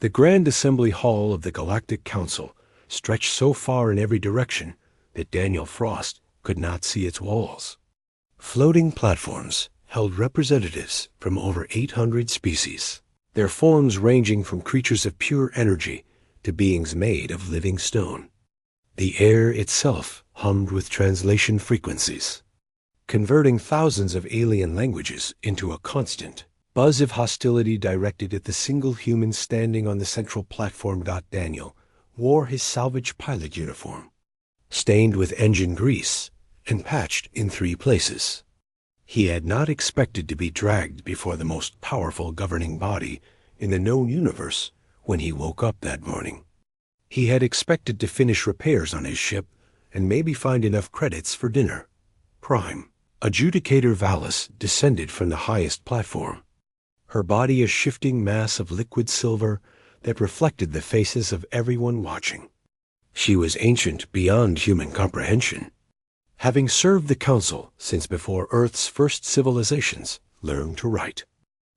The Grand Assembly Hall of the Galactic Council stretched so far in every direction that Daniel Frost could not see its walls. Floating platforms held representatives from over 800 species, their forms ranging from creatures of pure energy to beings made of living stone. The air itself hummed with translation frequencies, converting thousands of alien languages into a constant buzz of hostility directed at the single human standing on the central platform. Daniel wore his salvage pilot uniform, stained with engine grease and patched in 3 places. He had not expected to be dragged before the most powerful governing body in the known universe when he woke up that morning. He had expected to finish repairs on his ship and maybe find enough credits for dinner. Prime Adjudicator Valis descended from the highest platform, her body a shifting mass of liquid silver that reflected the faces of everyone watching. She was ancient beyond human comprehension, having served the Council since before Earth's first civilizations learned to write.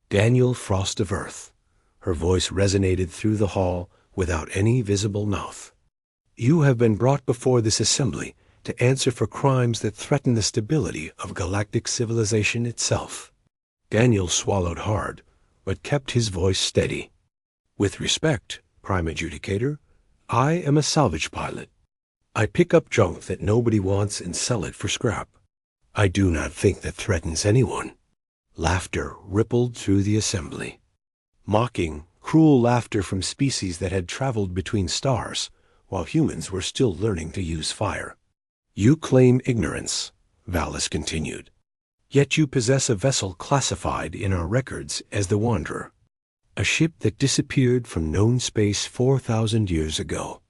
Daniel Frost of Earth. Her voice resonated through the hall without any visible mouth. You have been brought before this assembly to answer for crimes that threaten the stability of galactic civilization itself. Daniel swallowed hard, but kept his voice steady. With respect, Prime Adjudicator, I am a salvage pilot. I pick up junk that nobody wants and sell it for scrap. I do not think that threatens anyone. Laughter rippled through the assembly. Mocking, cruel laughter from species that had traveled between stars, while humans were still learning to use fire. You claim ignorance, Valis continued. Yet you possess a vessel classified in our records as the Wanderer, a ship that disappeared from known space 4,000 years ago.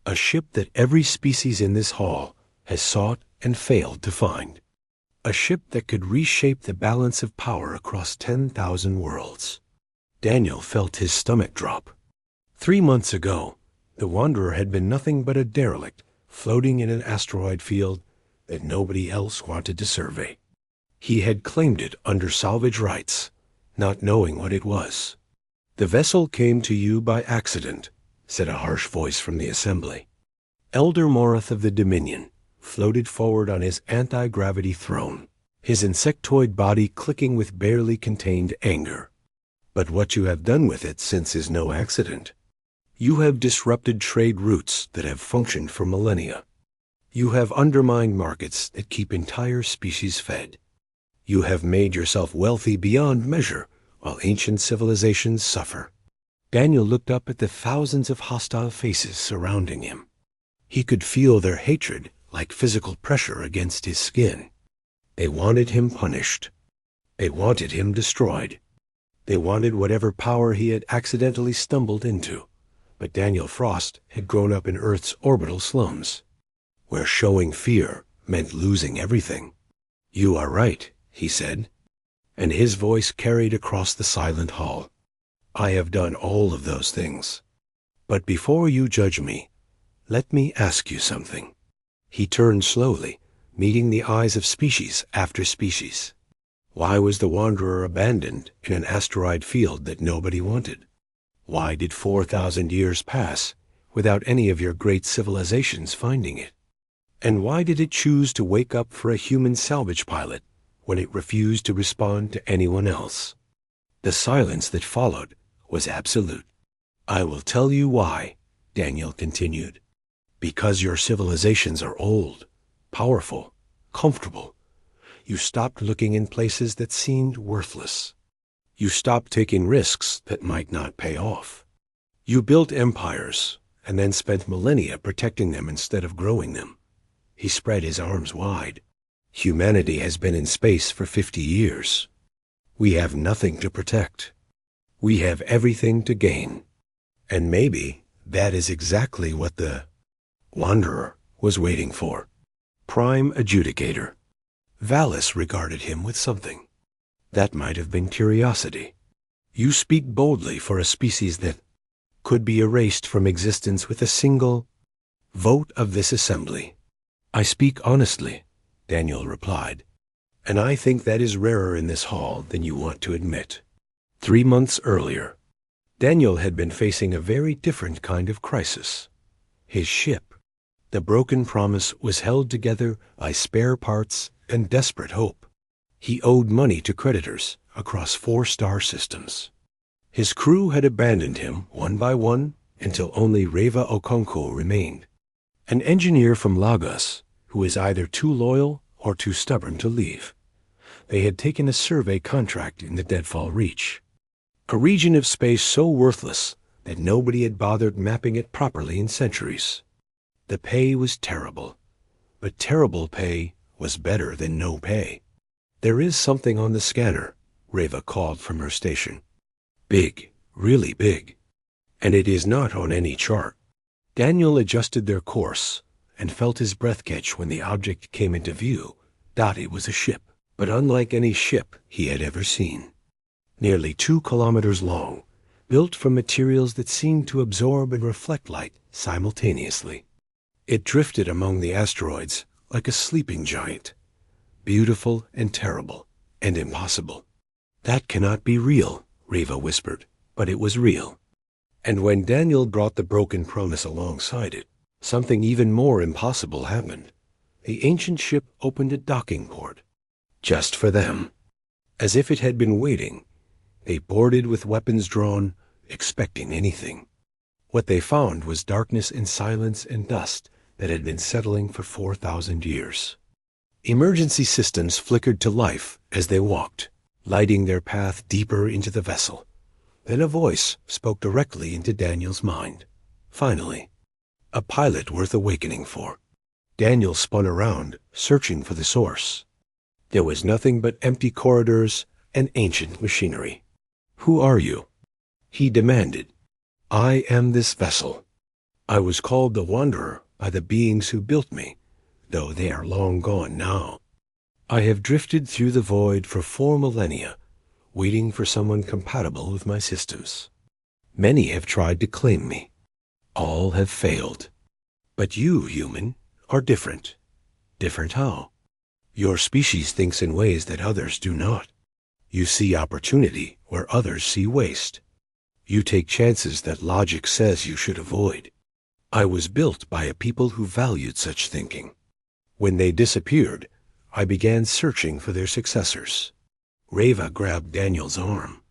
A ship that every species in this hall has sought and failed to find. A ship that could reshape the balance of power across 10,000 worlds. Daniel felt his stomach drop. 3 months ago, the Wanderer had been nothing but a derelict floating in an asteroid field that nobody else wanted to survey. He had claimed it under salvage rights, not knowing what it was. The vessel came to you by accident, said a harsh voice from the assembly. Elder Morith of the Dominion floated forward on his anti-gravity throne, his insectoid body clicking with barely contained anger. But what you have done with it since is no accident. You have disrupted trade routes that have functioned for millennia. You have undermined markets that keep entire species fed. You have made yourself wealthy beyond measure while ancient civilizations suffer. Daniel looked up at the thousands of hostile faces surrounding him. He could feel their hatred like physical pressure against his skin. They wanted him punished. They wanted him destroyed. They wanted whatever power he had accidentally stumbled into. But Daniel Frost had grown up in Earth's orbital slums, where showing fear meant losing everything. You are right, he said, and his voice carried across the silent hall. I have done all of those things. But before you judge me, let me ask you something. He turned slowly, meeting the eyes of species after species. Why was the Wanderer abandoned in an asteroid field that nobody wanted? Why did 4,000 years pass without any of your great civilizations finding it? And why did it choose to wake up for a human salvage pilot when it refused to respond to anyone else? The silence that followed was absolute. I will tell you why, Daniel continued. Because your civilizations are old, powerful, comfortable. You stopped looking in places that seemed worthless. You stopped taking risks that might not pay off. You built empires and then spent millennia protecting them instead of growing them. He spread his arms wide. Humanity has been in space for 50 years. We have nothing to protect. We have everything to gain. And maybe that is exactly what the Wanderer was waiting for. Prime Adjudicator. Valis regarded him with something. That might have been curiosity. You speak boldly for a species that could be erased from existence with a single vote of this assembly. I speak honestly, Daniel replied, and I think that is rarer in this hall than you want to admit. 3 months earlier, Daniel had been facing a very different kind of crisis. His ship, the Broken Promise, was held together by spare parts and desperate hope. He owed money to creditors across 4 star systems. His crew had abandoned him one by one until only Reva Okonkwo remained, an engineer from Lagos who was either too loyal or too stubborn to leave. They had taken a survey contract in the Deadfall Reach, a region of space so worthless that nobody had bothered mapping it properly in centuries. The pay was terrible, but terrible pay was better than no pay. "There is something on the scanner," Reva called from her station. "Big, really big. And it is not on any chart." Daniel adjusted their course and felt his breath catch when the object came into view. It was a ship, but unlike any ship he had ever seen. Nearly 2 kilometers long, built from materials that seemed to absorb and reflect light simultaneously. It drifted among the asteroids like a sleeping giant, beautiful and terrible and impossible. "That cannot be real," Reva whispered, but it was real. And when Daniel brought the Broken Promise alongside it, something even more impossible happened. The ancient ship opened a docking port, just for them. As if it had been waiting, they boarded with weapons drawn, expecting anything. What they found was darkness and silence and dust that had been settling for 4,000 years. Emergency systems flickered to life as they walked, lighting their path deeper into the vessel. Then a voice spoke directly into Daniel's mind. Finally, a pilot worth awakening for. Daniel spun around, searching for the source. There was nothing but empty corridors and ancient machinery. "Who are you?" he demanded. "I am this vessel. I was called the Wanderer by the beings who built me, though they are long gone now. I have drifted through the void for 4 millennia, waiting for someone compatible with my systems. Many have tried to claim me. All have failed. But you, human, are different. Different how? Your species thinks in ways that others do not. You see opportunity where others see waste. You take chances that logic says you should avoid. I was built by a people who valued such thinking. When they disappeared, I began searching for their successors." Reva grabbed Daniel's arm.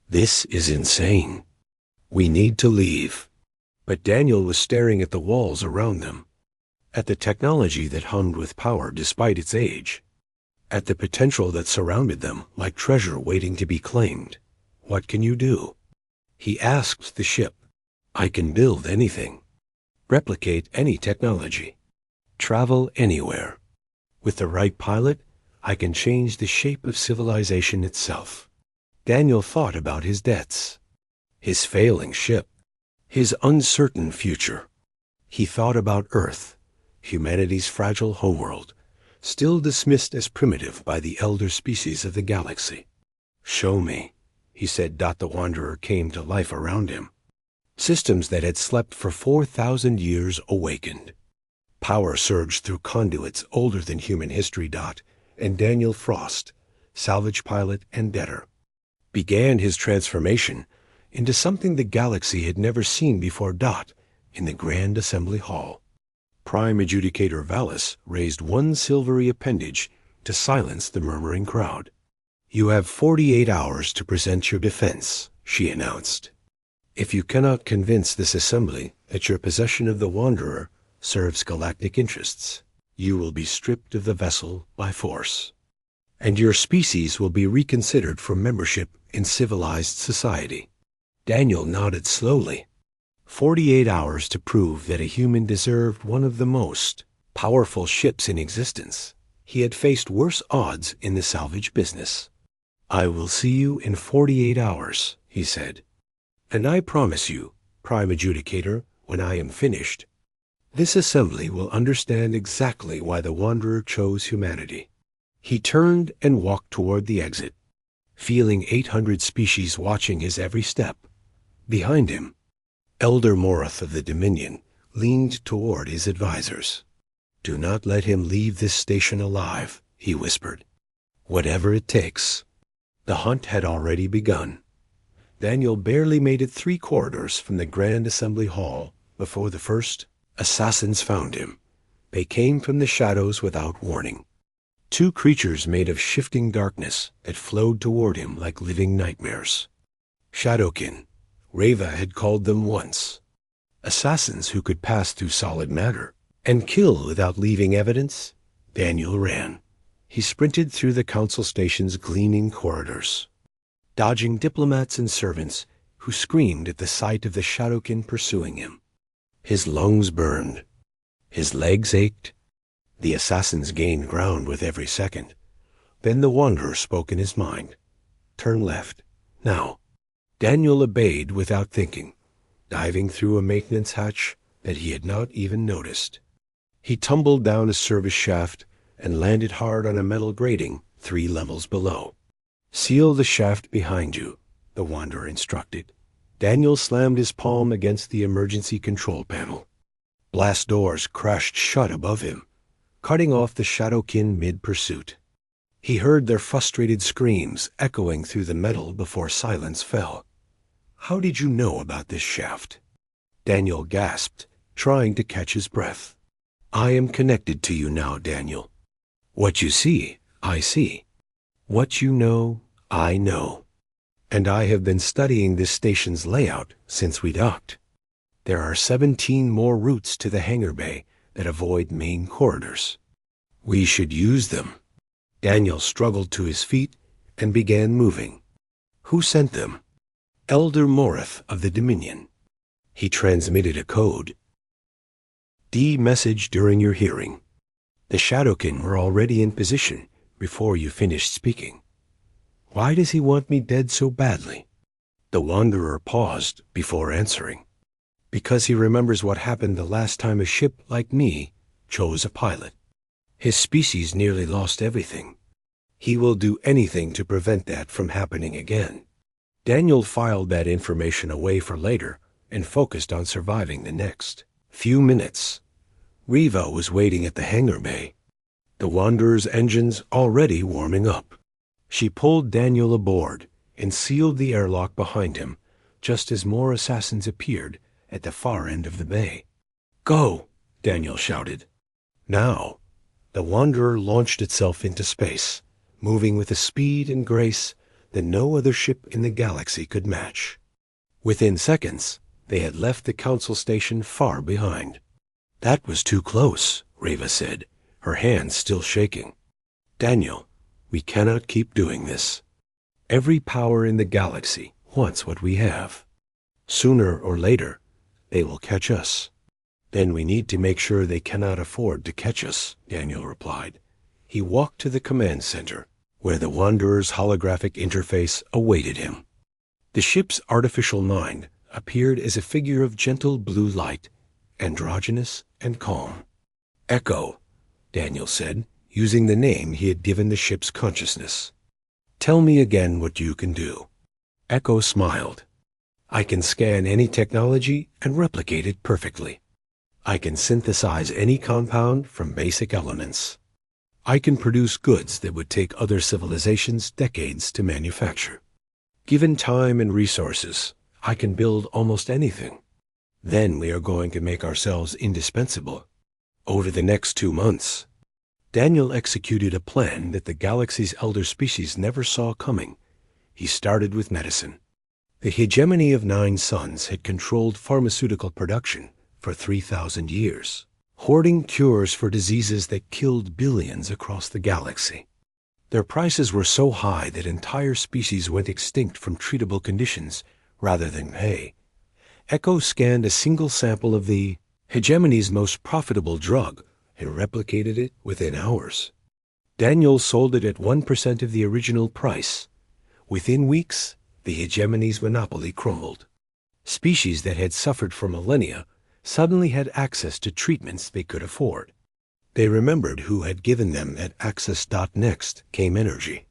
"This is insane. We need to leave." But Daniel was staring at the walls around them, at the technology that hummed with power despite its age, at the potential that surrounded them like treasure waiting to be claimed. "What can you do?" He asked the ship. "I can build anything, replicate any technology, travel anywhere. With the right pilot, I can change the shape of civilization itself." Daniel thought about his debts, his failing ship, his uncertain future. He thought about Earth, humanity's fragile homeworld, still dismissed as primitive by the elder species of the galaxy. "Show me," he said. The Wanderer came to life around him. Systems that had slept for 4,000 years awakened. Power surged through conduits older than human history. And Daniel Frost, salvage pilot and debtor, began his transformation into something the galaxy had never seen before. In the Grand Assembly Hall, Prime Adjudicator Valis raised one silvery appendage to silence the murmuring crowd. "You have 48 hours to present your defense," she announced. "If you cannot convince this assembly that your possession of the Wanderer serves galactic interests, you will be stripped of the vessel by force, and your species will be reconsidered for membership in civilized society." Daniel nodded slowly. 48 hours to prove that a human deserved one of the most powerful ships in existence. He had faced worse odds in the salvage business. "I will see you in 48 hours, he said. "And I promise you, Prime Adjudicator, when I am finished, this assembly will understand exactly why the Wanderer chose humanity." He turned and walked toward the exit, feeling 800 species watching his every step. Behind him, Elder Morith of the Dominion leaned toward his advisors. "Do not let him leave this station alive," he whispered. "Whatever it takes." The hunt had already begun. Daniel barely made it 3 corridors from the Grand Assembly Hall before the first assassins found him. They came from the shadows without warning. 2 creatures made of shifting darkness that flowed toward him like living nightmares. Shadowkin, Reva had called them once. Assassins who could pass through solid matter and kill without leaving evidence. Daniel ran. He sprinted through the council station's gleaming corridors, dodging diplomats and servants who screamed at the sight of the Shadowkin pursuing him. His lungs burned. His legs ached. The assassins gained ground with every second. Then the Wanderer spoke in his mind. Turn left. Now. Daniel obeyed without thinking, diving through a maintenance hatch that he had not even noticed. He tumbled down a service shaft and landed hard on a metal grating 3 levels below. Seal the shaft behind you, the Wanderer instructed. Daniel slammed his palm against the emergency control panel. Blast doors crashed shut above him, cutting off the Shadowkin mid-pursuit. He heard their frustrated screams echoing through the metal before silence fell. How did you know about this shaft? Daniel gasped, trying to catch his breath. I am connected to you now, Daniel. What you see, I see. What you know, I know. And I have been studying this station's layout since we docked. There are 17 more routes to the hangar bay that avoid main corridors. We should use them. Daniel struggled to his feet and began moving. Who sent them? Elder Morith of the Dominion. He transmitted a code. D message during your hearing. The Shadowkin were already in position before you finished speaking. Why does he want me dead so badly? The Wanderer paused before answering. Because he remembers what happened the last time a ship like me chose a pilot. His species nearly lost everything. He will do anything to prevent that from happening again. Daniel filed that information away for later and focused on surviving the next few minutes. Reva was waiting at the hangar bay, the Wanderer's engines already warming up. She pulled Daniel aboard and sealed the airlock behind him just as more assassins appeared at the far end of the bay. Go, Daniel shouted. Now, the Wanderer launched itself into space, moving with a speed and grace that no other ship in the galaxy could match. Within seconds, they had left the council station far behind. That was too close, Reva said, her hands still shaking. Daniel, we cannot keep doing this. Every power in the galaxy wants what we have. Sooner or later, they will catch us. Then we need to make sure they cannot afford to catch us, Daniel replied. He walked to the command center, where the Wanderer's holographic interface awaited him. The ship's artificial mind appeared as a figure of gentle blue light, androgynous and calm. Echo, Daniel said, using the name he had given the ship's consciousness. Tell me again what you can do. Echo smiled. I can scan any technology and replicate it perfectly. I can synthesize any compound from basic elements. I can produce goods that would take other civilizations decades to manufacture. Given time and resources, I can build almost anything. Then we are going to make ourselves indispensable. Over the next 2 months, Daniel executed a plan that the galaxy's elder species never saw coming. He started with medicine. The hegemony of 9 suns had controlled pharmaceutical production for 3,000 years, hoarding cures for diseases that killed billions across the galaxy. Their prices were so high that entire species went extinct from treatable conditions rather than pay. Echo scanned a single sample of the hegemony's most profitable drug and replicated it within hours. Daniel sold it at 1% of the original price. Within weeks, the hegemony's monopoly crumbled. Species that had suffered for millennia suddenly had access to treatments they could afford. They remembered who had given them that access. Next came energy.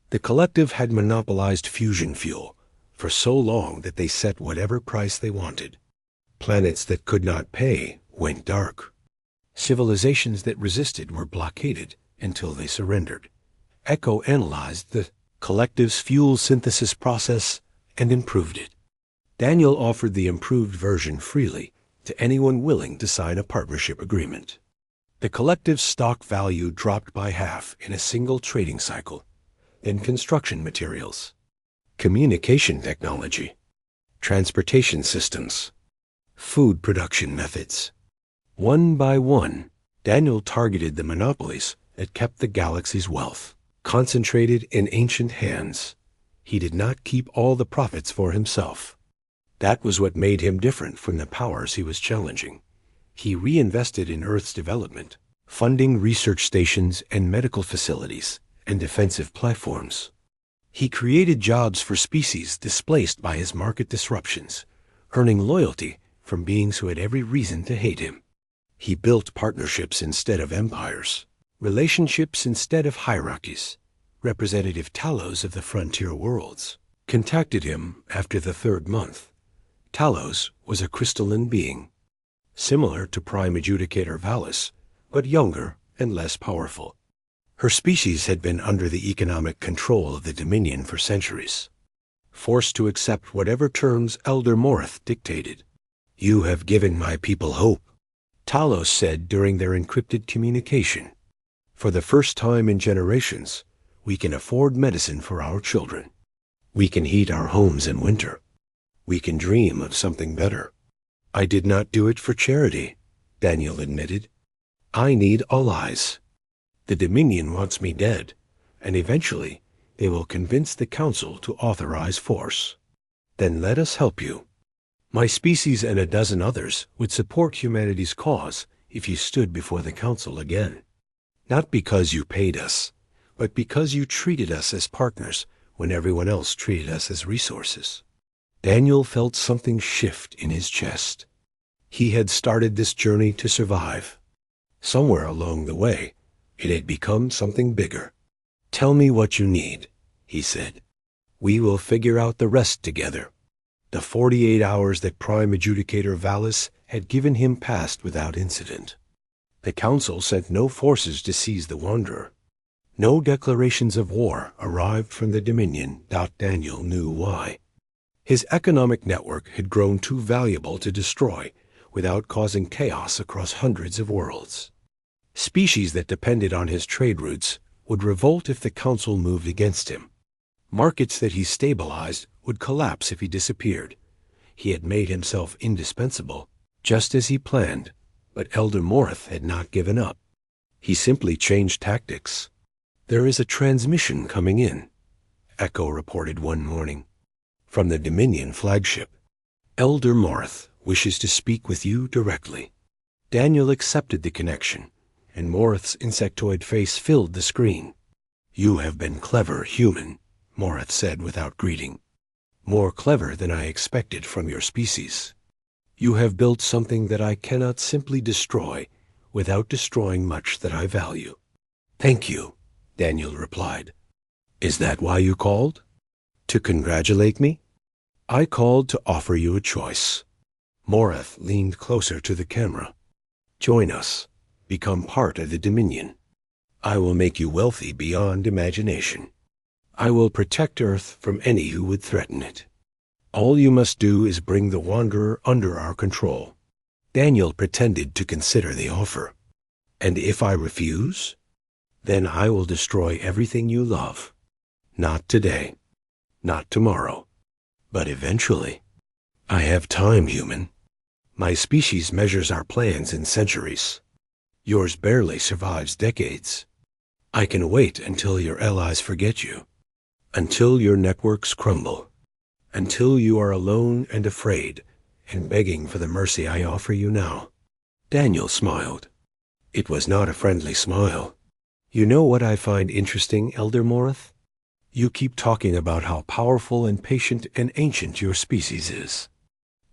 The collective had monopolized fusion fuel for so long that they set whatever price they wanted. Planets that could not pay went dark. Civilizations that resisted were blockaded until they surrendered. Echo analyzed the collective's fuel synthesis process and improved it. Daniel offered the improved version freely to anyone willing to sign a partnership agreement. The collective stock value dropped by half in a single trading cycle. Then construction materials, communication technology, transportation systems, food production methods. One by one, Daniel targeted the monopolies that kept the galaxy's wealth concentrated in ancient hands. He did not keep all the profits for himself. That was what made him different from the powers he was challenging. He reinvested in Earth's development, funding research stations and medical facilities and defensive platforms. He created jobs for species displaced by his market disruptions, earning loyalty from beings who had every reason to hate him. He built partnerships instead of empires, relationships instead of hierarchies. Representative Talos of the frontier worlds contacted him after the third month. Talos was a crystalline being, similar to Prime Adjudicator Valis, but younger and less powerful. Her species had been under the economic control of the Dominion for centuries, forced to accept whatever terms Elder Morith dictated. "You have given my people hope," Talos said during their encrypted communication. "For the first time in generations, we can afford medicine for our children. We can heat our homes in winter. We can dream of something better." "I did not do it for charity," Daniel admitted. "I need allies. The Dominion wants me dead, and eventually they will convince the Council to authorize force. Then let us help you. My species and a dozen others would support humanity's cause if you stood before the Council again. Not because you paid us, but because you treated us as partners when everyone else treated us as resources." Daniel felt something shift in his chest. He had started this journey to survive. Somewhere along the way, it had become something bigger. "Tell me what you need," he said. "We will figure out the rest together." The 48 hours that Prime Adjudicator Valis had given him passed without incident. The Council sent no forces to seize the Wanderer. No declarations of war arrived from the Dominion. Daniel knew why. His economic network had grown too valuable to destroy without causing chaos across hundreds of worlds. Species that depended on his trade routes would revolt if the Council moved against him. Markets that he stabilized would collapse if he disappeared. He had made himself indispensable, just as he planned, but Elder Morith had not given up. He simply changed tactics. "There is a transmission coming in," Echo reported one morning, "from the Dominion flagship. Elder Morith wishes to speak with you directly." Daniel accepted the connection, and Morith's insectoid face filled the screen. "You have been clever, human," Morith said without greeting. "More clever than I expected from your species. You have built something that I cannot simply destroy without destroying much that I value." "Thank you," Daniel replied. "Is that why you called? To congratulate me?" "I called to offer you a choice." Morith leaned closer to the camera. "Join us. Become part of the Dominion. I will make you wealthy beyond imagination. I will protect Earth from any who would threaten it. All you must do is bring the Wanderer under our control." Daniel pretended to consider the offer. "And if I refuse? Then I will destroy everything you love. Not today, not tomorrow, but eventually. I have time, human. My species measures our plans in centuries. Yours barely survives decades. I can wait until your allies forget you, until your networks crumble, until you are alone and afraid and begging for the mercy I offer you now." Daniel smiled. It was not a friendly smile. "You know what I find interesting, Elder Morith? You keep talking about how powerful and patient and ancient your species is.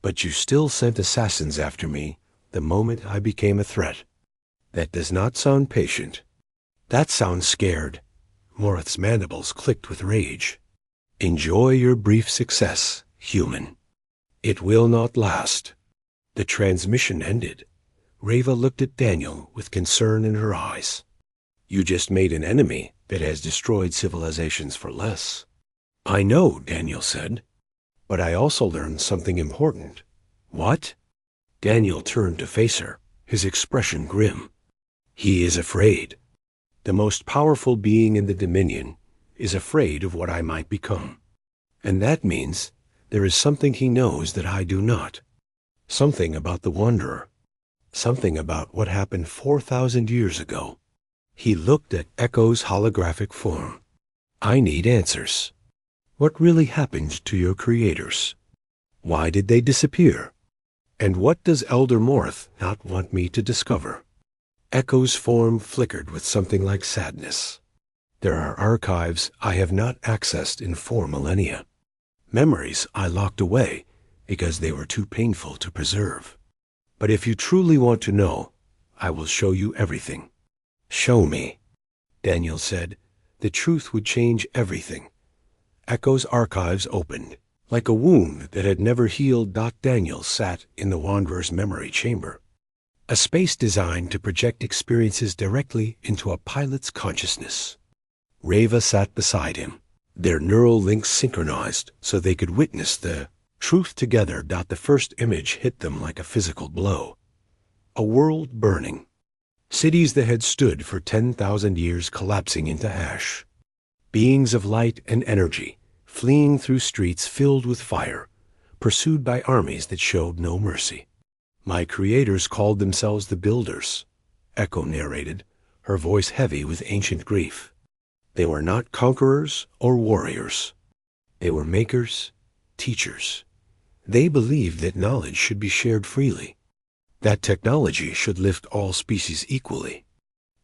But you still sent assassins after me the moment I became a threat. That does not sound patient. That sounds scared." Morith's mandibles clicked with rage. "Enjoy your brief success, human. It will not last." The transmission ended. Reva looked at Daniel with concern in her eyes. "You just made an enemy that has destroyed civilizations for less." "I know," Daniel said. But I also learned something important. What? Daniel turned to face her, his expression grim. He is afraid. The most powerful being in the Dominion is afraid of what I might become. And that means there is something he knows that I do not. Something about the Wanderer. Something about what happened 4,000 years ago. He looked at Echo's holographic form. I need answers. What really happened to your creators? Why did they disappear? And what does Elder Morth not want me to discover? Echo's form flickered with something like sadness. There are archives I have not accessed in 4 millennia. Memories I locked away because they were too painful to preserve. But if you truly want to know, I will show you everything. Show me, Daniel said. The truth would change everything. Echo's archives opened. Like a wound that had never healed, Daniel sat in the Wanderer's memory chamber. A space designed to project experiences directly into a pilot's consciousness. Reva sat beside him, their neural links synchronized so they could witness the truth together. The first image hit them like a physical blow. A world burning. Cities that had stood for 10,000 years collapsing into ash. Beings of light and energy fleeing through streets filled with fire, pursued by armies that showed no mercy. My creators called themselves the Builders, Echo narrated, her voice heavy with ancient grief. They were not conquerors or warriors. They were makers, teachers. They believed that knowledge should be shared freely, that technology should lift all species equally,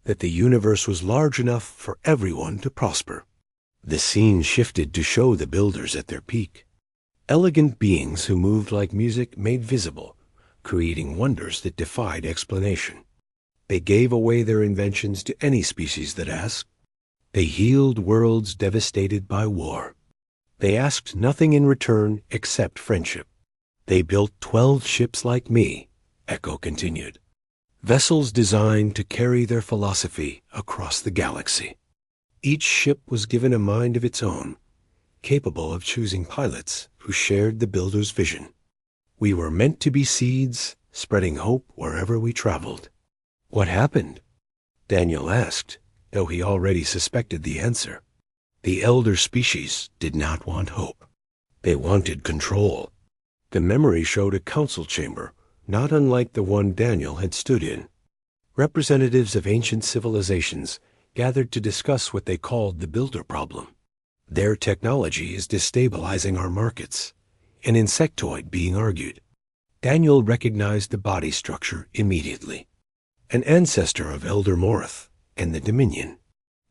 that the universe was large enough for everyone to prosper. The scene shifted to show the Builders at their peak. Elegant beings who moved like music made visible, creating wonders that defied explanation. They gave away their inventions to any species that asked. They healed worlds devastated by war. They asked nothing in return except friendship. They built 12 ships like me, Echo continued. Vessels designed to carry their philosophy across the galaxy. Each ship was given a mind of its own, capable of choosing pilots who shared the Builder's vision. We were meant to be seeds, spreading hope wherever we traveled. What happened? Daniel asked, though he already suspected the answer. The elder species did not want hope. They wanted control. The memory showed a council chamber, not unlike the one Daniel had stood in. Representatives of ancient civilizations gathered to discuss what they called the Builder problem. Their technology is destabilizing our markets. An insectoid being argued. Daniel recognized the body structure immediately. An ancestor of Elder Morth and the Dominion.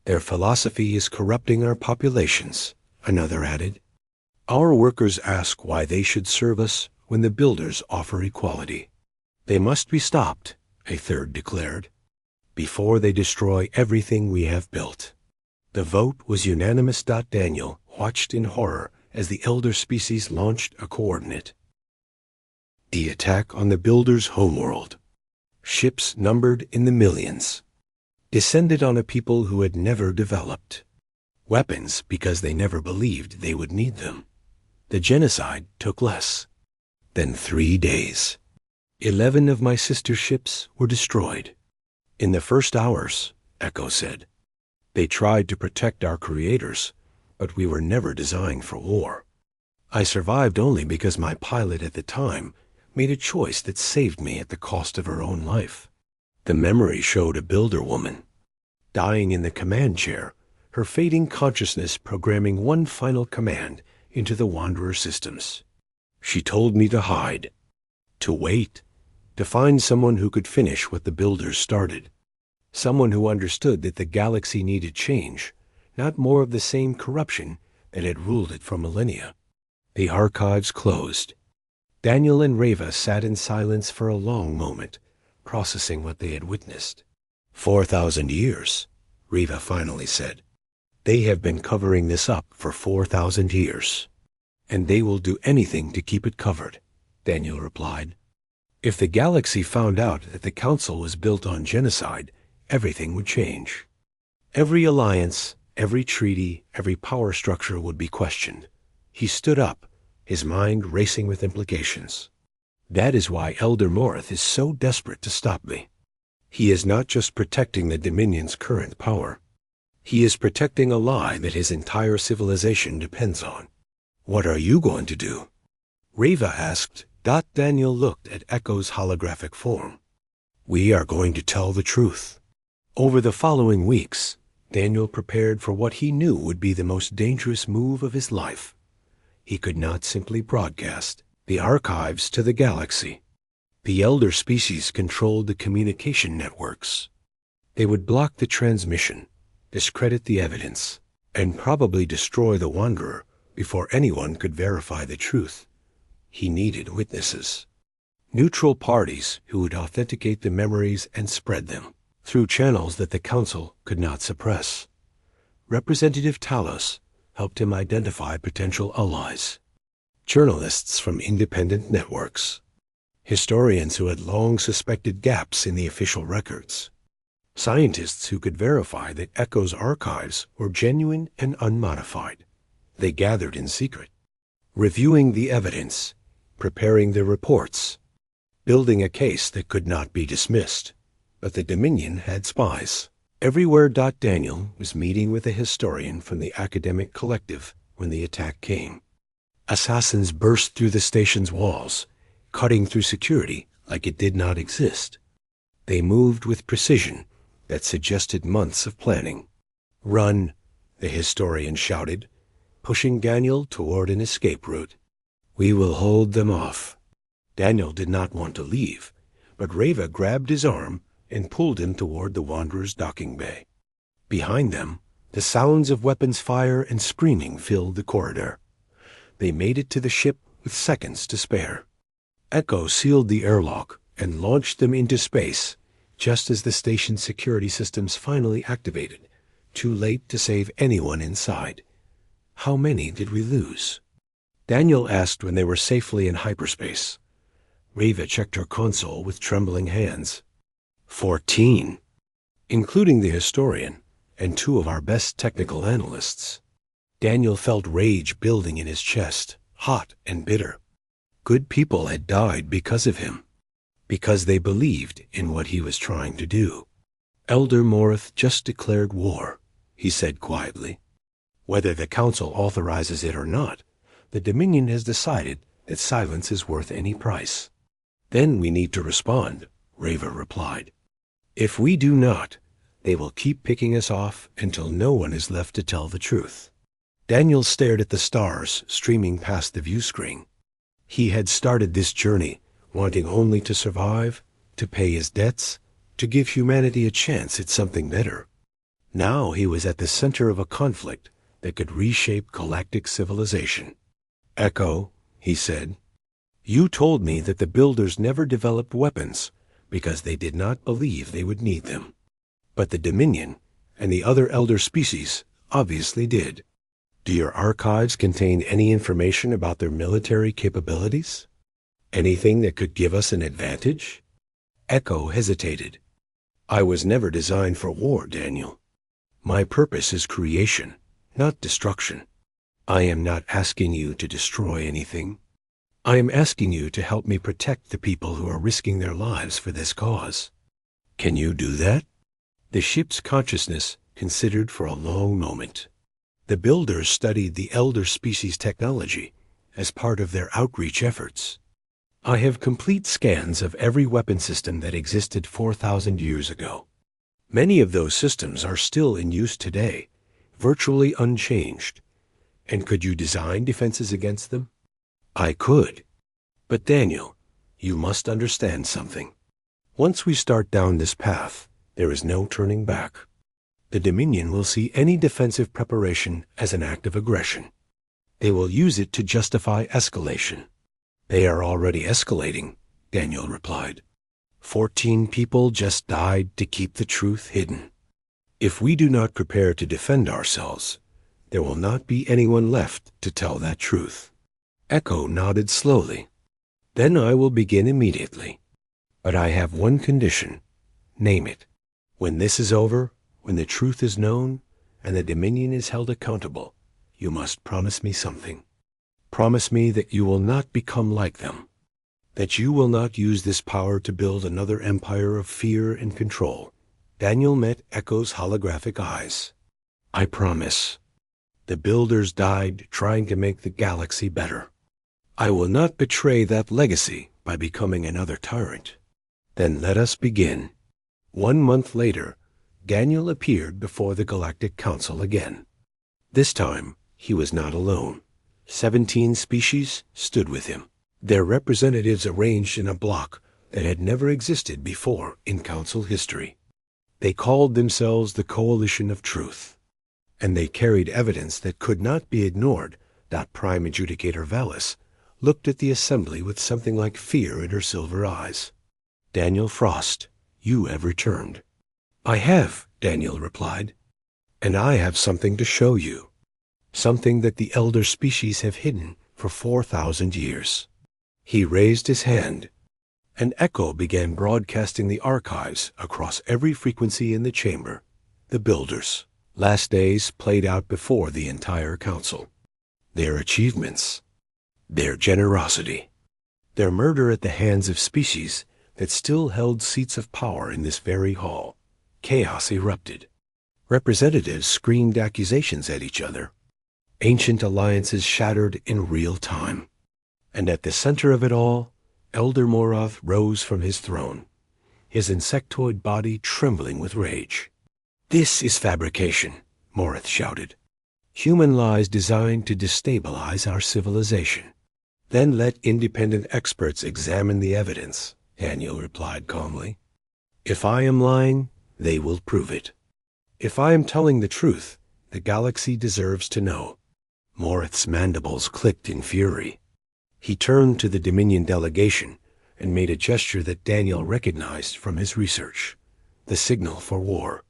Their philosophy is corrupting our populations, another added. Our workers ask why they should serve us when the Builders offer equality. They must be stopped, a third declared, before they destroy everything we have built. The vote was unanimous. Daniel watched in horror as the elder species launched a coordinate. The attack on the Builders' homeworld. Ships numbered in the millions. Descended on a people who had never developed. Weapons because they never believed they would need them. The genocide took less than 3 days. 11 of my sister ships were destroyed. In the first hours, Echo said. They tried to protect our creators, but we were never designed for war. I survived only because my pilot at the time made a choice that saved me at the cost of her own life. The memory showed a Builder woman, dying in the command chair, her fading consciousness programming one final command into the Wanderer systems. She told me to hide, to wait, to find someone who could finish what the Builders started. Someone who understood that the galaxy needed change, not more of the same corruption that had ruled it for millennia. The archives closed. Daniel and Reva sat in silence for a long moment, processing what they had witnessed. 4,000 years, Reva finally said. They have been covering this up for 4,000 years. And they will do anything to keep it covered, Daniel replied. If the galaxy found out that the council was built on genocide, everything would change. Every alliance, every treaty, every power structure would be questioned. He stood up, his mind racing with implications. That is why Elder Morith is so desperate to stop me. He is not just protecting the Dominion's current power. He is protecting a lie that his entire civilization depends on. What are you going to do? Reva asked. Daniel looked at Echo's holographic form. We are going to tell the truth. Over the following weeks, Daniel prepared for what he knew would be the most dangerous move of his life. He could not simply broadcast the archives to the galaxy. The elder species controlled the communication networks. They would block the transmission, discredit the evidence, and probably destroy the Wanderer before anyone could verify the truth. He needed witnesses. Neutral parties who would authenticate the memories and spread them through channels that the Council could not suppress. Representative Talos helped him identify potential allies. Journalists from independent networks. Historians who had long suspected gaps in the official records. Scientists who could verify that Echo's archives were genuine and unmodified. They gathered in secret, reviewing the evidence, preparing their reports, building a case that could not be dismissed. But the Dominion had spies. Everywhere. Daniel was meeting with a historian from the academic collective when the attack came. Assassins burst through the station's walls, cutting through security like it did not exist. They moved with precision that suggested months of planning. Run, the historian shouted, pushing Daniel toward an escape route. We will hold them off. Daniel did not want to leave, but Reva grabbed his arm and pulled him toward the Wanderer's docking bay. Behind them, the sounds of weapons fire and screaming filled the corridor. They made it to the ship with seconds to spare. Echo sealed the airlock and launched them into space just as the station's security systems finally activated, too late to save anyone inside. How many did we lose? Daniel asked when they were safely in hyperspace. Reva checked her console with trembling hands. 14, including the historian and 2 of our best technical analysts. Daniel felt rage building in his chest, hot and bitter. Good people had died because of him, because they believed in what he was trying to do. Elder Morith just declared war, he said quietly. Whether the Council authorizes it or not, the Dominion has decided that silence is worth any price. Then we need to respond, Reva replied. If we do not, they will keep picking us off until no one is left to tell the truth. Daniel stared at the stars streaming past the view screen. He had started this journey wanting only to survive, to pay his debts, to give humanity a chance at something better. Now he was at the center of a conflict that could reshape galactic civilization. Echo, he said, you told me that the Builders never developed weapons because they did not believe they would need them. But the Dominion and the other elder species obviously did. Do your archives contain any information about their military capabilities? Anything that could give us an advantage? Echo hesitated. I was never designed for war, Daniel. My purpose is creation, not destruction. I am not asking you to destroy anything. I am asking you to help me protect the people who are risking their lives for this cause. Can you do that? The ship's consciousness considered for a long moment. The Builders studied the elder species technology as part of their outreach efforts. I have complete scans of every weapon system that existed 4,000 years ago. Many of those systems are still in use today, virtually unchanged. And could you design defenses against them? I could. But Daniel, you must understand something. Once we start down this path, there is no turning back. The Dominion will see any defensive preparation as an act of aggression. They will use it to justify escalation. They are already escalating, Daniel replied. 14 people just died to keep the truth hidden. If we do not prepare to defend ourselves, there will not be anyone left to tell that truth. Echo nodded slowly. Then I will begin immediately. But I have one condition. Name it. When this is over, when the truth is known, and the Dominion is held accountable, you must promise me something. Promise me that you will not become like them, that you will not use this power to build another empire of fear and control. Daniel met Echo's holographic eyes. I promise. The builders died trying to make the galaxy better. I will not betray that legacy by becoming another tyrant. Then let us begin. 1 month later, Daniel appeared before the Galactic Council again. This time, he was not alone. 17 species stood with him, their representatives arranged in a block that had never existed before in Council history. They called themselves the Coalition of Truth, and they carried evidence that could not be ignored. Prime Adjudicator Valis looked at the assembly with something like fear in her silver eyes. Daniel Frost, you have returned. I have, Daniel replied, and I have something to show you. Something that the elder species have hidden for 4,000 years. He raised his hand. An echo began broadcasting the archives across every frequency in the chamber. The builders' last days played out before the entire council. Their achievements, their generosity, their murder at the hands of species that still held seats of power in this very hall. Chaos erupted. Representatives screamed accusations at each other. Ancient alliances shattered in real time. And at the center of it all, Elder Morath rose from his throne, his insectoid body trembling with rage. This is fabrication, Morath shouted. Human lies designed to destabilize our civilization. Then let independent experts examine the evidence, Daniel replied calmly. If I am lying, they will prove it. If I am telling the truth, the galaxy deserves to know. Morath's mandibles clicked in fury. He turned to the Dominion delegation and made a gesture that Daniel recognized from his research, the signal for war.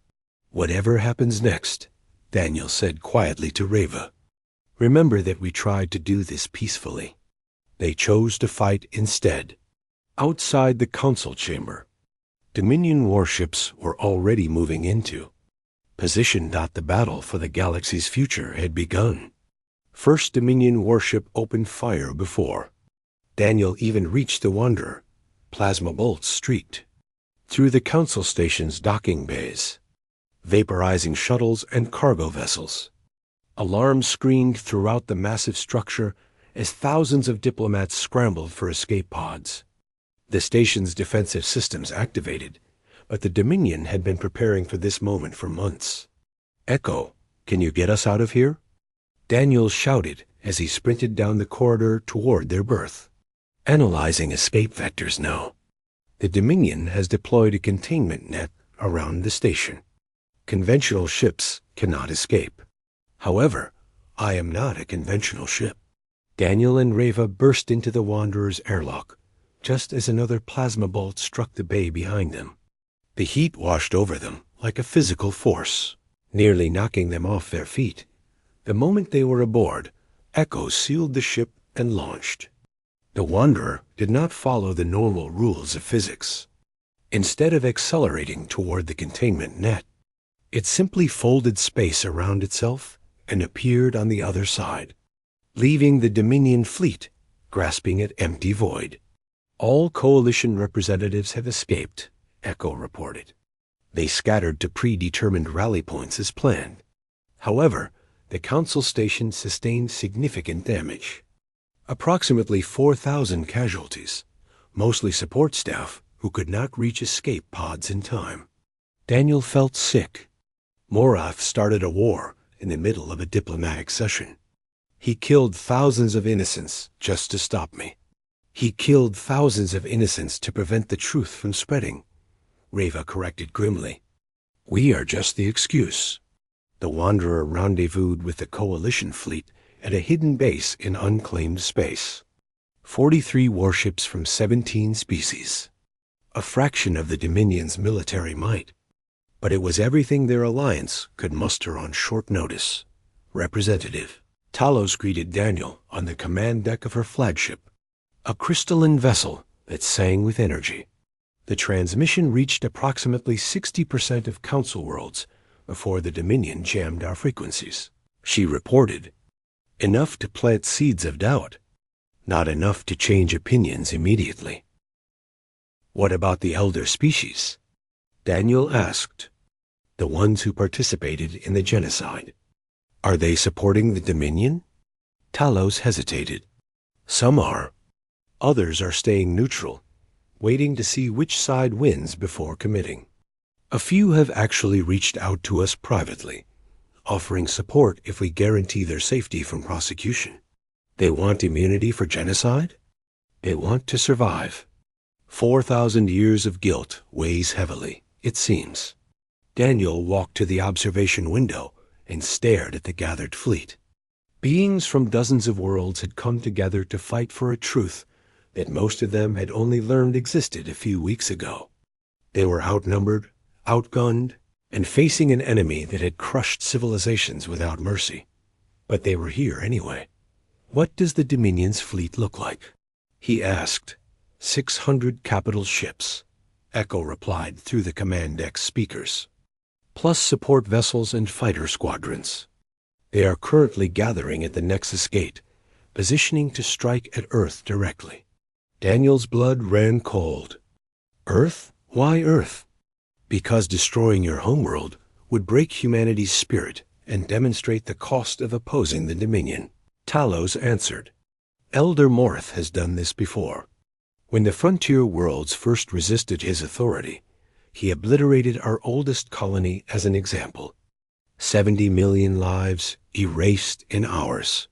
Whatever happens next, Daniel said quietly to Reva, remember that we tried to do this peacefully. They chose to fight instead. Outside the council chamber, Dominion warships were already moving into position. The battle for the galaxy's future had begun. First Dominion warship opened fire before Daniel even reached the Wanderer. Plasma bolts streaked through the council station's docking bays, vaporizing shuttles and cargo vessels. Alarms screamed throughout the massive structure as thousands of diplomats scrambled for escape pods. The station's defensive systems activated, but the Dominion had been preparing for this moment for months. Echo, can you get us out of here? Daniel shouted as he sprinted down the corridor toward their berth. Analyzing escape vectors now. The Dominion has deployed a containment net around the station. Conventional ships cannot escape. However, I am not a conventional ship. Daniel and Reva burst into the Wanderer's airlock, just as another plasma bolt struck the bay behind them. The heat washed over them like a physical force, nearly knocking them off their feet. The moment they were aboard, Echo sealed the ship and launched. The Wanderer did not follow the normal rules of physics. Instead of accelerating toward the containment net, it simply folded space around itself and appeared on the other side, leaving the Dominion fleet grasping at empty void. All Coalition representatives have escaped, Echo reported. They scattered to predetermined rally points as planned. However, the Council station sustained significant damage. Approximately 4,000 casualties, mostly support staff who could not reach escape pods in time. Daniel felt sick. Morath started a war in the middle of a diplomatic session. He killed thousands of innocents just to stop me. He killed thousands of innocents to prevent the truth from spreading, Reva corrected grimly. We are just the excuse. The Wanderer rendezvoused with the Coalition fleet at a hidden base in unclaimed space. 43 warships from 17 species. A fraction of the Dominion's military might. But it was everything their alliance could muster on short notice. Representative Talos greeted Daniel on the command deck of her flagship, a crystalline vessel that sang with energy. The transmission reached approximately 60% of Council worlds before the Dominion jammed our frequencies. She reported, Enough to plant seeds of doubt, not enough to change opinions immediately. What about the elder species? Daniel asked. The ones who participated in the genocide. Are they supporting the Dominion? Talos hesitated. Some are. Others are staying neutral, waiting to see which side wins before committing. A few have actually reached out to us privately, offering support if we guarantee their safety from prosecution. They want immunity for genocide? They want to survive. 4,000 years of guilt weighs heavily, it seems. Daniel walked to the observation window and stared at the gathered fleet. Beings from dozens of worlds had come together to fight for a truth that most of them had only learned existed a few weeks ago. They were outnumbered, outgunned, and facing an enemy that had crushed civilizations without mercy. But they were here anyway. What does the Dominion's fleet look like? He asked. 600 capital ships, Echo replied through the command deck speakers, plus support vessels and fighter squadrons. They are currently gathering at the Nexus Gate, positioning to strike at Earth directly. Daniel's blood ran cold. Earth? Why Earth? Because destroying your homeworld would break humanity's spirit and demonstrate the cost of opposing the Dominion. Talos answered. Elder Morth has done this before. When the frontier worlds first resisted his authority, he obliterated our oldest colony as an example. 70 million lives erased in hours.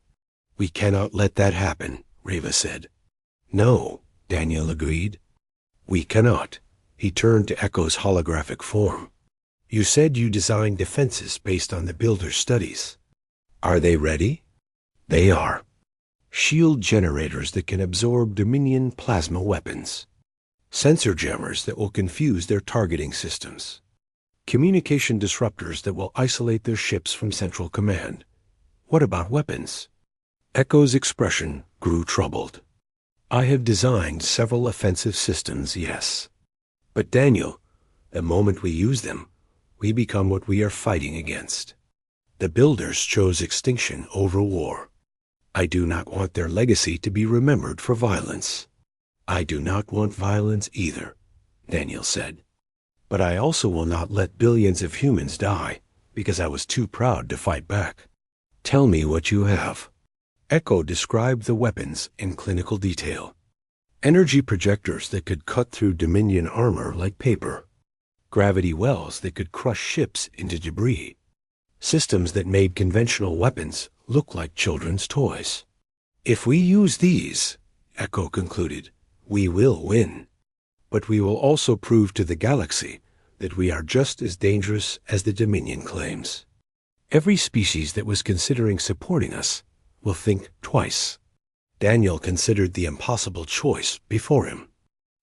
We cannot let that happen, Reva said. No, Daniel agreed. We cannot. He turned to Echo's holographic form. You said you designed defenses based on the Builder's studies. Are they ready? They are. Shield generators that can absorb Dominion plasma weapons. Sensor jammers that will confuse their targeting systems. Communication disruptors that will isolate their ships from Central Command. What about weapons? Echo's expression grew troubled. I have designed several offensive systems, yes. But Daniel, the moment we use them, we become what we are fighting against. The Builders chose extinction over war. I do not want their legacy to be remembered for violence. I do not want violence either, Daniel said. But I also will not let billions of humans die because I was too proud to fight back. Tell me what you have. Echo described the weapons in clinical detail. Energy projectors that could cut through Dominion armor like paper. Gravity wells that could crush ships into debris. Systems that made conventional weapons look like children's toys. If we use these, Echo concluded, we will win. But we will also prove to the galaxy that we are just as dangerous as the Dominion claims. Every species that was considering supporting us will think twice. Daniel considered the impossible choice before him.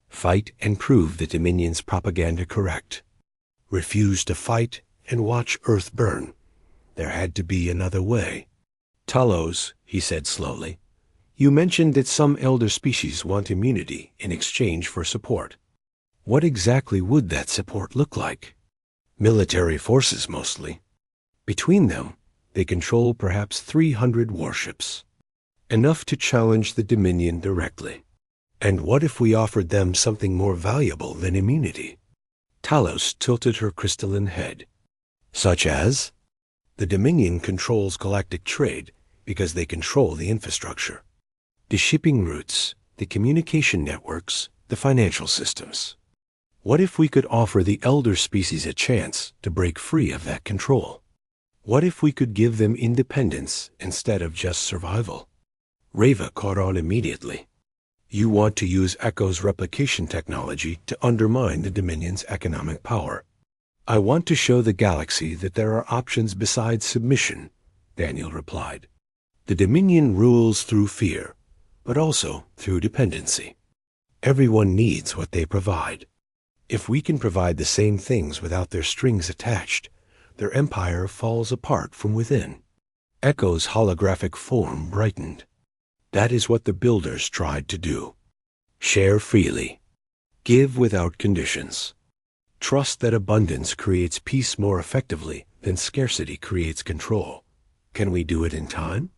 Fight and prove the Dominion's propaganda correct. Refuse to fight and watch Earth burn. There had to be another way. Talos, he said slowly, you mentioned that some elder species want immunity in exchange for support. What exactly would that support look like? Military forces mostly. Between them, they control perhaps 300 warships. Enough to challenge the Dominion directly. And what if we offered them something more valuable than immunity? Talos tilted her crystalline head. Such as? The Dominion controls galactic trade because they control the infrastructure. The shipping routes, the communication networks, the financial systems. What if we could offer the elder species a chance to break free of that control? What if we could give them independence instead of just survival? Reva caught on immediately. You want to use Echo's replication technology to undermine the Dominion's economic power. I want to show the galaxy that there are options besides submission, Daniel replied. The Dominion rules through fear, but also through dependency. Everyone needs what they provide. If we can provide the same things without their strings attached, their empire falls apart from within. Echo's holographic form brightened. That is what the Builders tried to do. Share freely. Give without conditions. Trust that abundance creates peace more effectively than scarcity creates control. Can we do it in time?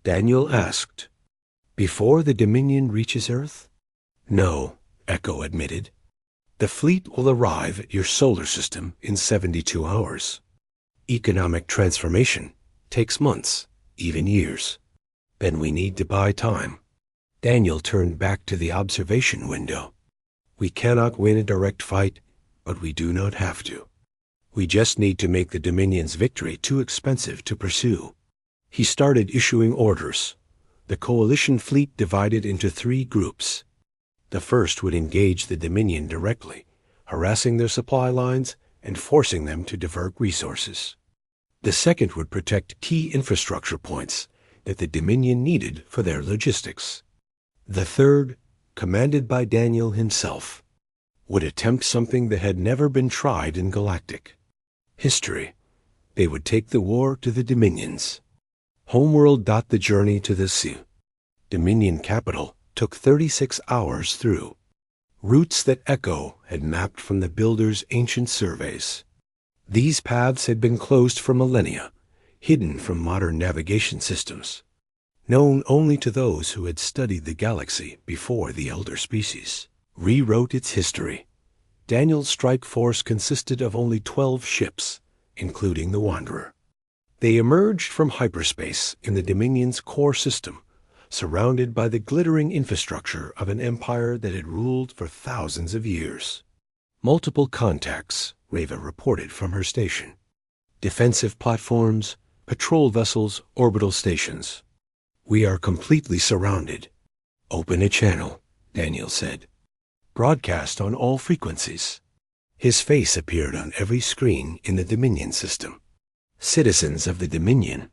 Daniel asked. Before the Dominion reaches Earth? No, Echo admitted. The fleet will arrive at your solar system in 72 hours. Economic transformation takes months, even years. Then we need to buy time. Daniel turned back to the observation window. We cannot win a direct fight, but we do not have to. We just need to make the Dominion's victory too expensive to pursue. He started issuing orders. The coalition fleet divided into 3 groups. The first would engage the Dominion directly, harassing their supply lines and forcing them to divert resources. The second would protect key infrastructure points that the Dominion needed for their logistics. The third, commanded by Daniel himself, would attempt something that had never been tried in Galactic history. They would take the war to the Dominions. Homeworld. The journey to the sea. Dominion capital took 36 hours through. Routes that Echo had mapped from the builder's ancient surveys. These paths had been closed for millennia, hidden from modern navigation systems, known only to those who had studied the galaxy before the elder species rewrote its history. Daniel's strike force consisted of only 12 ships, including the Wanderer. They emerged from hyperspace in the Dominion's core system, surrounded by the glittering infrastructure of an empire that had ruled for thousands of years. Multiple contacts, Reva reported from her station. Defensive platforms, patrol vessels, orbital stations. We are completely surrounded. Open a channel, Daniel said. Broadcast on all frequencies. His face appeared on every screen in the Dominion system. Citizens of the Dominion,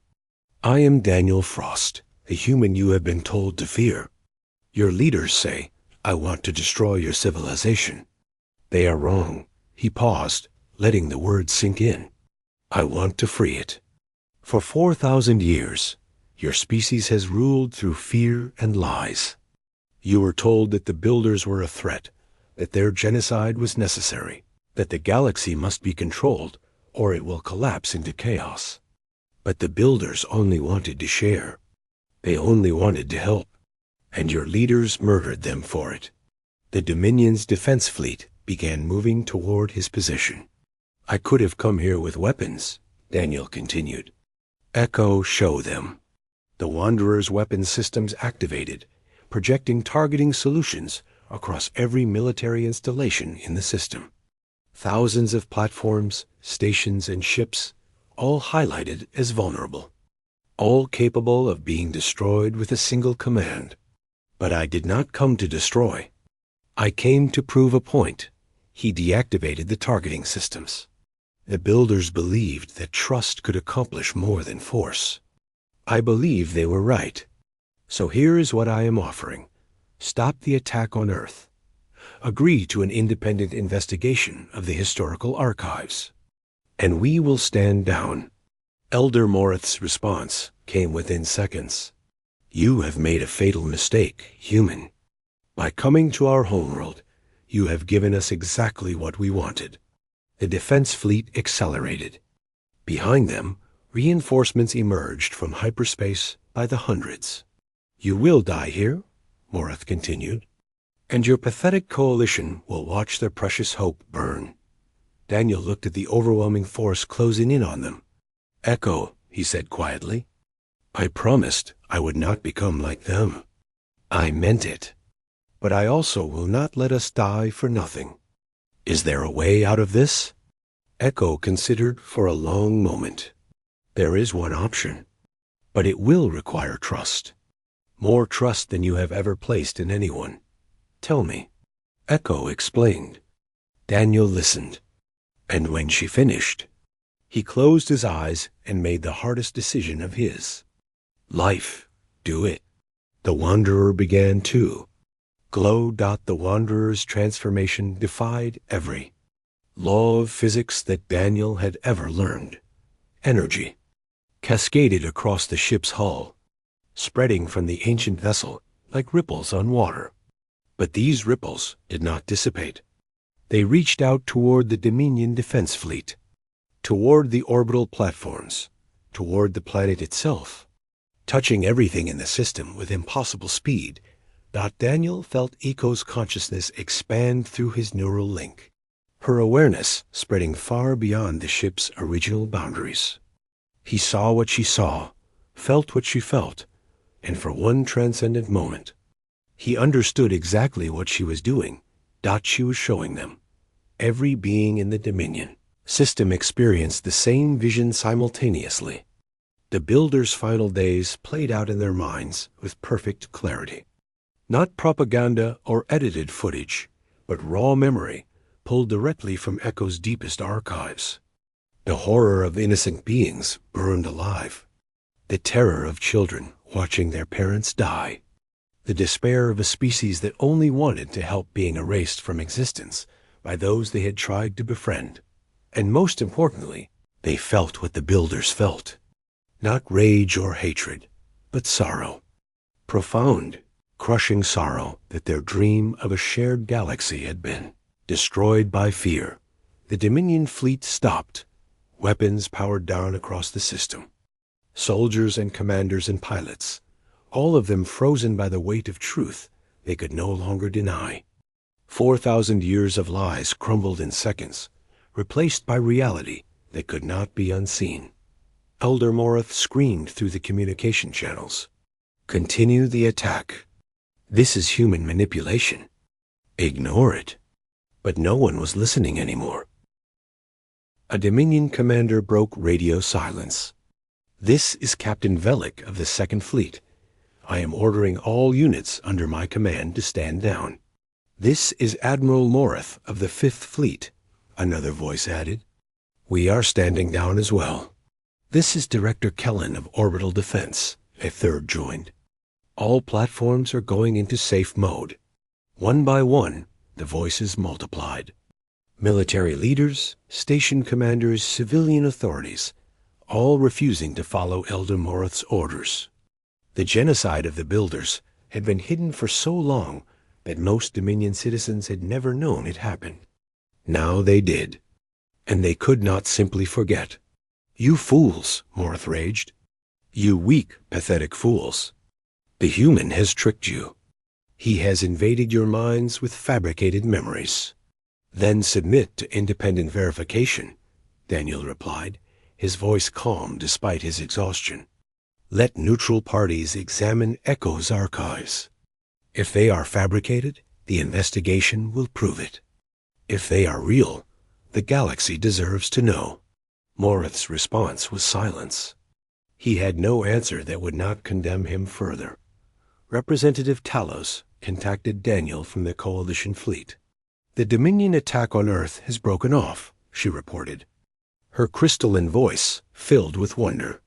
I am Daniel Frost, the human you have been told to fear. Your leaders say, I want to destroy your civilization. They are wrong. He paused, letting the words sink in. I want to free it. For 4,000 years, your species has ruled through fear and lies. You were told that the builders were a threat, that their genocide was necessary, that the galaxy must be controlled or it will collapse into chaos. But the builders only wanted to share. They only wanted to help, and your leaders murdered them for it. The Dominion's defense fleet began moving toward his position. I could have come here with weapons, Daniel continued. Echo, show them. The Wanderer's weapon systems activated, projecting targeting solutions across every military installation in the system. Thousands of platforms, stations, and ships, all highlighted as vulnerable, all capable of being destroyed with a single command. But I did not come to destroy. I came to prove a point. He deactivated the targeting systems. The builders believed that trust could accomplish more than force. I believe they were right. So here is what I am offering. Stop the attack on Earth. Agree to an independent investigation of the historical archives. And we will stand down. Elder Morith's response came within seconds. You have made a fatal mistake, human. By coming to our homeworld, you have given us exactly what we wanted. The defense fleet accelerated. Behind them, reinforcements emerged from hyperspace by the hundreds. You will die here, Morith continued, and your pathetic coalition will watch their precious hope burn. Daniel looked at the overwhelming force closing in on them. Echo, he said quietly, I promised I would not become like them. I meant it. But I also will not let us die for nothing. Is there a way out of this? Echo considered for a long moment. There is one option, but it will require trust. More trust than you have ever placed in anyone. Tell me. Echo explained. Daniel listened, and when she finished, he closed his eyes and made the hardest decision of his. Life, do it. The Wanderer began too. Glow. The Wanderer's transformation defied every law of physics that Daniel had ever learned. Energy cascaded across the ship's hull, spreading from the ancient vessel like ripples on water. But these ripples did not dissipate. They reached out toward the Dominion defense fleet, toward the orbital platforms, toward the planet itself. touching everything in the system with impossible speed. Daniel felt Eco's consciousness expand through his neural link, her awareness spreading far beyond the ship's original boundaries. He saw what she saw, felt what she felt, and for one transcendent moment, he understood exactly what she was doing. She was showing them. Every being in the Dominion system experienced the same vision simultaneously. The Builders' final days played out in their minds with perfect clarity. Not propaganda or edited footage, but raw memory pulled directly from Echo's deepest archives. The horror of innocent beings burned alive. The terror of children watching their parents die. The despair of a species that only wanted to help being erased from existence by those they had tried to befriend. And most importantly, they felt what the Builders felt. Not rage or hatred, but sorrow. Profound, crushing sorrow that their dream of a shared galaxy had been destroyed by fear. The Dominion fleet stopped, weapons powered down across the system. Soldiers and commanders and pilots, all of them frozen by the weight of truth they could no longer deny. 4,000 years of lies crumbled in seconds, replaced by reality that could not be unseen. Elder Morith screamed through the communication channels. Continue the attack. This is human manipulation. Ignore it. But no one was listening anymore. A Dominion commander broke radio silence. This is Captain Velik of the 2nd Fleet. I am ordering all units under my command to stand down. This is Admiral Morith of the 5th Fleet, another voice added. We are standing down as well. This is Director Kellen of Orbital Defense, a third joined. All platforms are going into safe mode. One by one, the voices multiplied. Military leaders, station commanders, civilian authorities, all refusing to follow Elder Morith's orders. The genocide of the Builders had been hidden for so long that most Dominion citizens had never known it happened. Now they did, and they could not simply forget. You fools, Morith raged. You weak, pathetic fools. The human has tricked you. He has invaded your minds with fabricated memories. Then submit to independent verification, Daniel replied, his voice calm despite his exhaustion. Let neutral parties examine Echo's archives. If they are fabricated, the investigation will prove it. If they are real, the galaxy deserves to know. Morith's response was silence. He had no answer that would not condemn him further. Representative Talos contacted Daniel from the Coalition fleet. The Dominion attack on Earth has broken off, she reported. Her crystalline voice filled with wonder.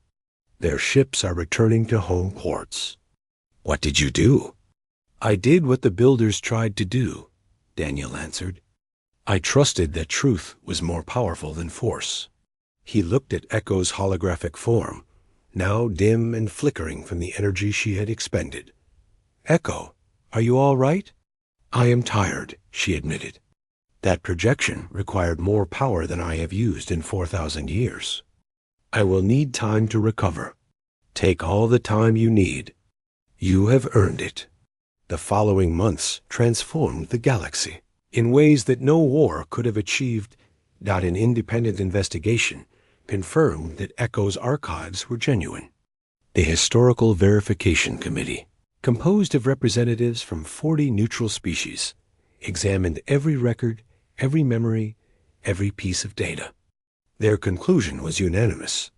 Their ships are returning to home ports. What did you do? I did what the Builders tried to do, Daniel answered. I trusted that truth was more powerful than force. He looked at Echo's holographic form, now dim and flickering from the energy she had expended. Echo, are you all right? I am tired, she admitted. That projection required more power than I have used in 4,000 years. I will need time to recover. Take all the time you need. You have earned it. The following months transformed the galaxy in ways that no war could have achieved. An independent investigation confirmed that Echo's archives were genuine. The Historical Verification Committee, composed of representatives from 40 neutral species, examined every record, every memory, every piece of data. Their conclusion was unanimous.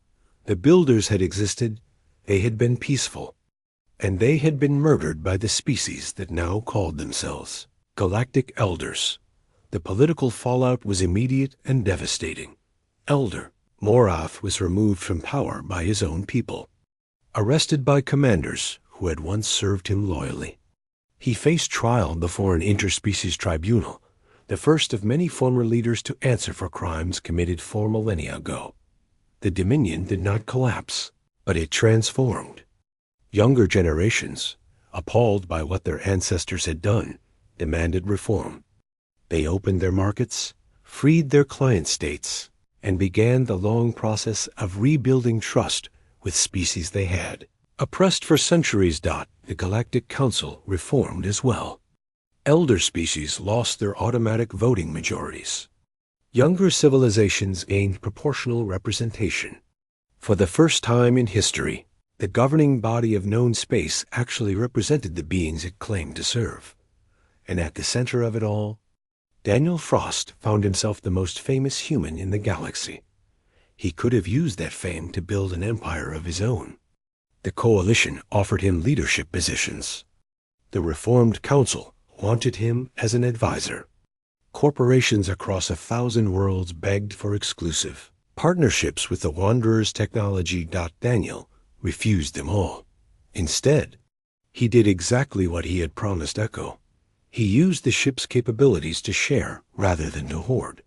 The Builders had existed, they had been peaceful, and they had been murdered by the species that now called themselves Galactic Elders. The political fallout was immediate and devastating. Elder Morath was removed from power by his own people, arrested by commanders who had once served him loyally. He faced trial before an interspecies tribunal, the first of many former leaders to answer for crimes committed 4 millennia ago. The Dominion did not collapse, but it transformed. Younger generations, appalled by what their ancestors had done, demanded reform. They opened their markets, freed their client states, and began the long process of rebuilding trust with species they had Oppressed for centuries, the Galactic Council reformed as well. Elder species lost their automatic voting majorities. Younger civilizations gained proportional representation. For the first time in history, the governing body of known space actually represented the beings it claimed to serve. And at the center of it all, Daniel Frost found himself the most famous human in the galaxy. He could have used that fame to build an empire of his own. The Coalition offered him leadership positions. The Reformed Council wanted him as an advisor. Corporations across 1,000 worlds begged for exclusive partnerships with the Wanderer's technology. Daniel refused them all. Instead, he did exactly what he had promised Echo. He used the ship's capabilities to share rather than to hoard.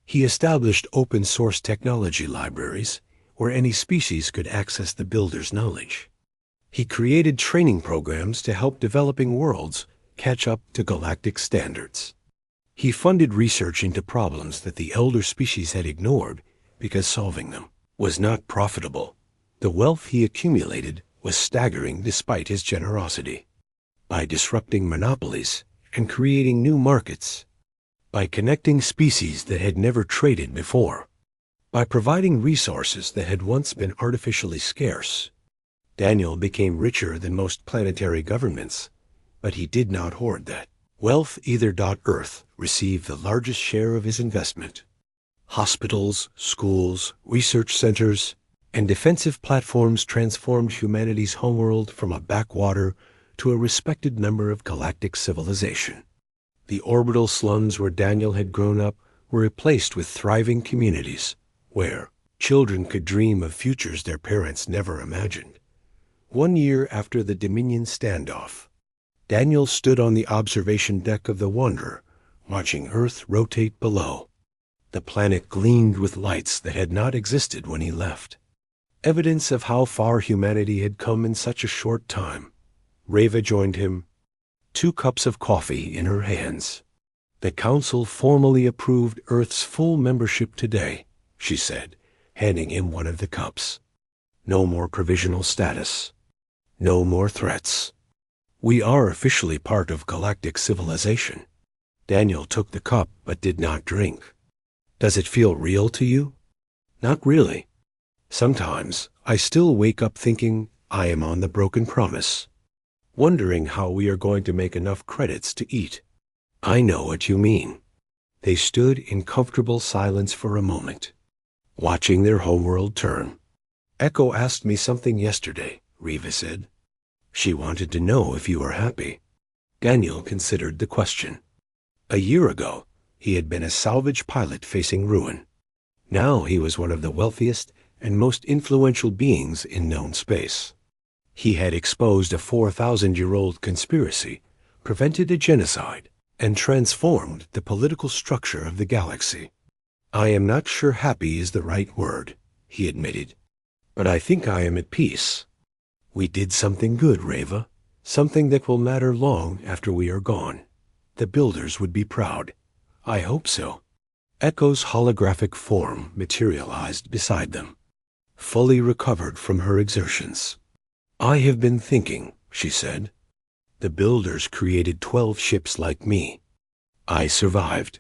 He established open-source technology libraries where any species could access the builder's knowledge. He created training programs to help developing worlds catch up to galactic standards. He funded research into problems that the elder species had ignored because solving them was not profitable. The wealth he accumulated was staggering despite his generosity. By disrupting monopolies and creating new markets, by connecting species that had never traded before, by providing resources that had once been artificially scarce, Daniel became richer than most planetary governments, but he did not hoard that wealth either. Earth received the largest share of his investment. Hospitals, schools, research centers, and defensive platforms transformed humanity's homeworld from a backwater to a respected member of galactic civilization. The orbital slums where Daniel had grown up were replaced with thriving communities where children could dream of futures their parents never imagined. 1 year after the Dominion standoff, Daniel stood on the observation deck of the Wanderer, watching Earth rotate below. The planet gleamed with lights that had not existed when he left. Evidence of how far humanity had come in such a short time. Reva joined him, 2 cups of coffee in her hands. The Council formally approved Earth's full membership today, she said, handing him one of the cups. No more provisional status. No more threats. We are officially part of galactic civilization. Daniel took the cup but did not drink. Does it feel real to you? Not really. Sometimes I still wake up thinking I am on the broken promise, wondering how we are going to make enough credits to eat. I know what you mean. They stood in comfortable silence for a moment, watching their homeworld turn. Echo asked me something yesterday, Reva said. She wanted to know if you were happy. Daniel considered the question. A year ago, he had been a salvage pilot facing ruin. Now he was one of the wealthiest and most influential beings in known space. He had exposed a 4,000-year-old conspiracy, prevented a genocide, and transformed the political structure of the galaxy. I am not sure happy is the right word, he admitted, but I think I am at peace. We did something good, Reva, something that will matter long after we are gone. The builders would be proud. I hope so. Echo's holographic form materialized beside them, fully recovered from her exertions. I have been thinking, she said. The builders created 12 ships like me. I survived.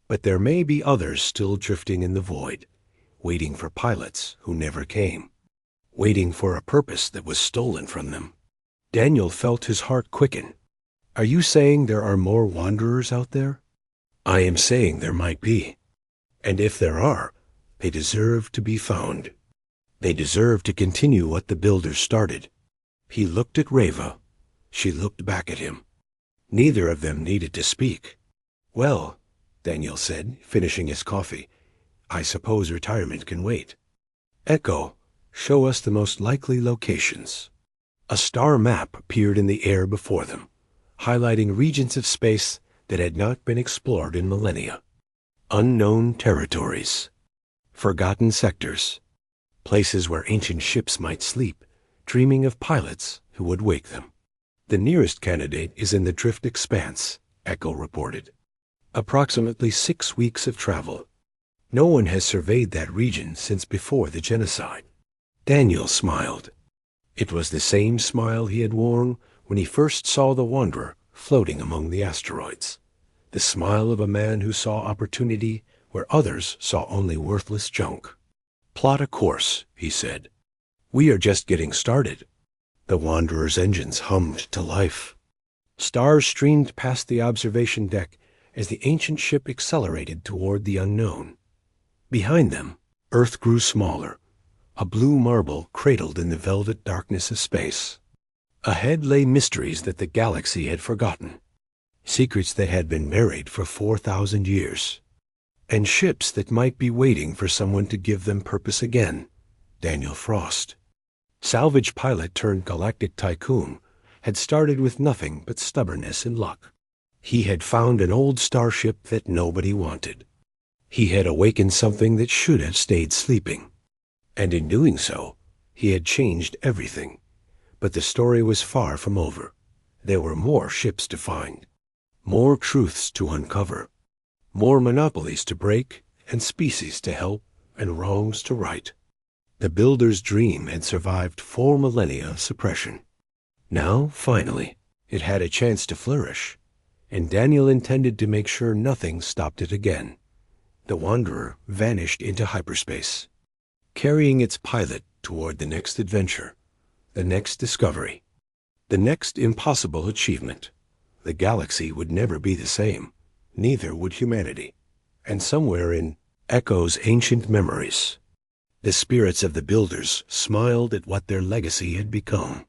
But there may be others still drifting in the void, waiting for pilots who never came, waiting for a purpose that was stolen from them. Daniel felt his heart quicken. Are you saying there are more wanderers out there? I am saying there might be. And if there are, they deserve to be found. They deserve to continue what the builders started. He looked at Reva. She looked back at him. Neither of them needed to speak. Well, Daniel said, finishing his coffee, I suppose retirement can wait. Echo, show us the most likely locations. A star map appeared in the air before them, highlighting regions of space that had not been explored in millennia. Unknown territories. Forgotten sectors. Places where ancient ships might sleep, dreaming of pilots who would wake them. The nearest candidate is in the Drift Expanse, Echo reported. Approximately 6 weeks of travel. No one has surveyed that region since before the genocide. Daniel smiled. It was the same smile he had worn when he first saw the Wanderer floating among the asteroids. The smile of a man who saw opportunity where others saw only worthless junk. "Plot a course," he said. "We are just getting started." The Wanderer's engines hummed to life. Stars streamed past the observation deck as the ancient ship accelerated toward the unknown. Behind them, Earth grew smaller, a blue marble cradled in the velvet darkness of space. Ahead lay mysteries that the galaxy had forgotten, secrets that had been buried for 4,000 years, and ships that might be waiting for someone to give them purpose again. Daniel Frost, salvage pilot turned galactic tycoon, had started with nothing but stubbornness and luck. He had found an old starship that nobody wanted. He had awakened something that should have stayed sleeping. And in doing so, he had changed everything. But the story was far from over. There were more ships to find, more truths to uncover, more monopolies to break, and species to help, and wrongs to right. The builder's dream had survived 4 millennia of suppression. Now, finally, it had a chance to flourish, and Daniel intended to make sure nothing stopped it again. The Wanderer vanished into hyperspace, carrying its pilot toward the next adventure, the next discovery, the next impossible achievement. The galaxy would never be the same, neither would humanity. And somewhere in Echo's ancient memories, the spirits of the builders smiled at what their legacy had become.